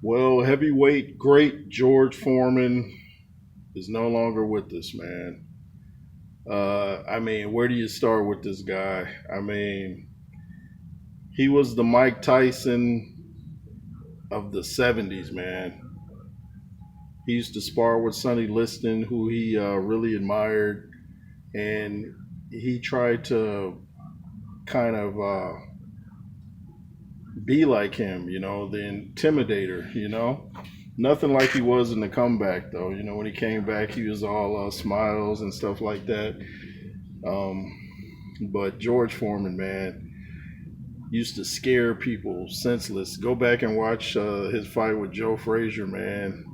Well, heavyweight great George Foreman is no longer with us, man. Where do you start with this guy? He was the Mike Tyson of the 70s, man. He used to spar with Sonny Liston, who he really admired, and he tried to kind of be like him, the intimidator, Nothing like he was in the comeback, though. When he came back, he was all smiles and stuff like that. Um, but George Foreman, man, used to scare people senseless. Go back and watch his fight with Joe Frazier, man.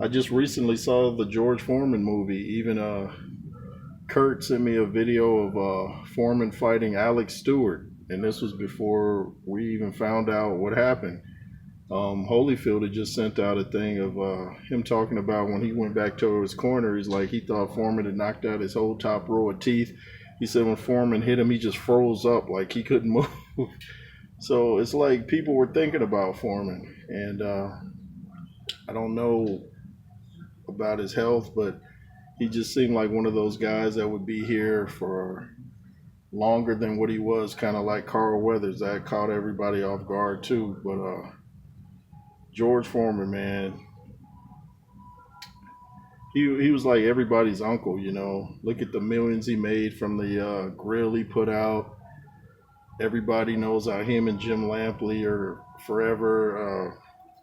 I just recently saw the George Foreman movie. Even Kurt sent me a video of Foreman fighting Alex Stewart, and this was before we even found out what happened. Holyfield had just sent out a thing of him talking about when he went back to his corner. He's like, he thought Foreman had knocked out his whole top row of teeth. He said when Foreman hit him, he just froze up like he couldn't move. So it's like people were thinking about Foreman, and I don't know about his health, but he just seemed like one of those guys that would be here for longer than what he was, kind of like Carl Weathers. That caught everybody off guard too. But George Foreman, man, he was like everybody's uncle. Look at the millions he made from the grill he put out. Everybody knows how him and Jim Lampley are forever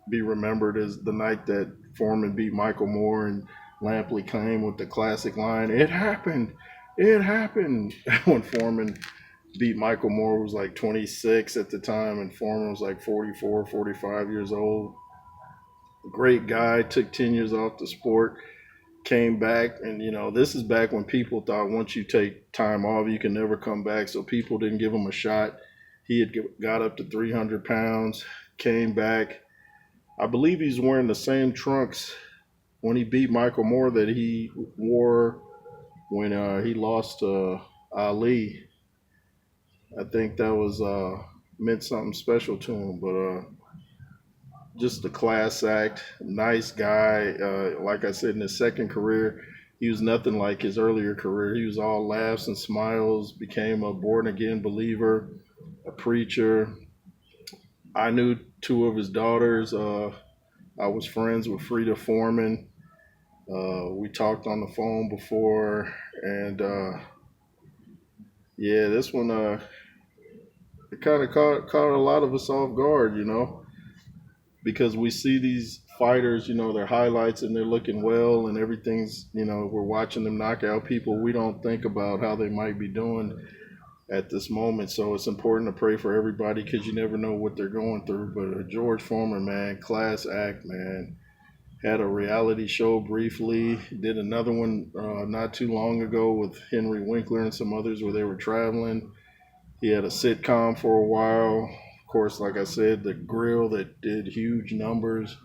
be remembered as the night that Foreman beat Michael Moore, and Lampley came with the classic line, "It happened, it happened." When Foreman beat Michael Moore, who was like 26 at the time, and Foreman was like 44, 45 years old. Great guy, took 10 years off the sport, came back, and this is back when people thought once you take time off, you can never come back. So people didn't give him a shot. He had got up to 300 pounds, came back. I believe he's wearing the same trunks when he beat Michael Moore that he wore when he lost to Ali. I think that was meant something special to him. But just a class act, nice guy. Like I said, in his second career, he was nothing like his earlier career. He was all laughs and smiles. Became a born again believer, a preacher. I knew two of his daughters. I was friends with Frida Foreman. We talked on the phone before, and yeah, this one it kind of caught a lot of us off guard, because we see these fighters, their highlights, and they're looking well, and everything's, we're watching them knock out people. We don't think about how they might be doing at this moment. So it's important to pray for everybody because you never know what they're going through. But George Foreman, man, class act, man. Had a reality show briefly. Did another one not too long ago with Henry Winkler and some others where they were traveling. He had a sitcom for a while. Of course, like I said, the grill that did huge numbers.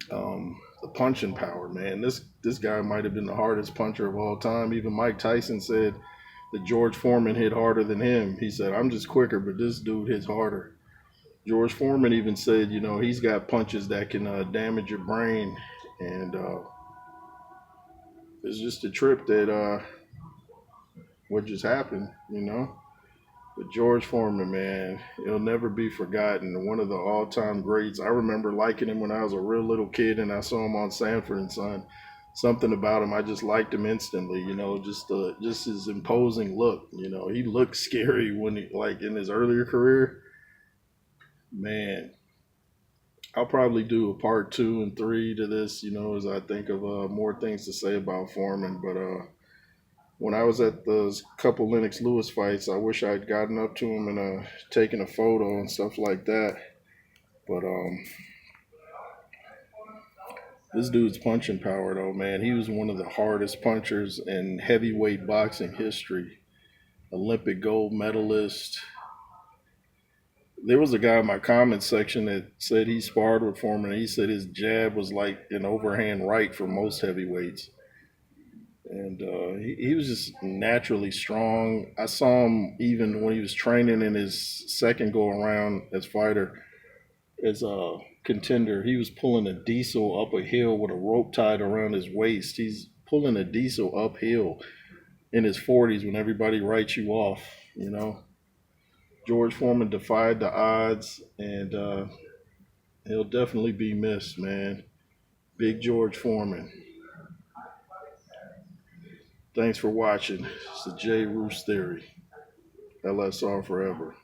The punching power, man. This guy might have been the hardest puncher of all time. Even Mike Tyson said that George Foreman hit harder than him. He said, "I'm just quicker, but this dude hits harder." George Foreman even said, he's got punches that can damage your brain, and it's just a trip that what just happened. But George Foreman, man, he'll never be forgotten. One of the all-time greats. I remember liking him when I was a real little kid, and I saw him on Sanford and Son. Something about him, I just liked him instantly. Just his imposing look. He looked scary when he, like in his earlier career. Man, I'll probably do a part two and three to this. As I think of more things to say about Foreman. But when I was at those couple Lennox Lewis fights, I wish I'd gotten up to him and taken a photo and stuff like that. But this dude's punching power, though, man, he was one of the hardest punchers in heavyweight boxing history. Olympic gold medalist. There was a guy in my comments section that said he sparred with Foreman. And he said his jab was like an overhand right for most heavyweights. And he was just naturally strong. I saw him even when he was training in his second go around as fighter. as a contender. He was pulling a diesel up a hill with a rope tied around his waist. He's pulling a diesel uphill in his 40s when everybody writes you off, you know. George Foreman defied the odds, and he'll definitely be missed, man. Big George Foreman. Thanks for watching. It's the J. Roos Theory. LSR forever.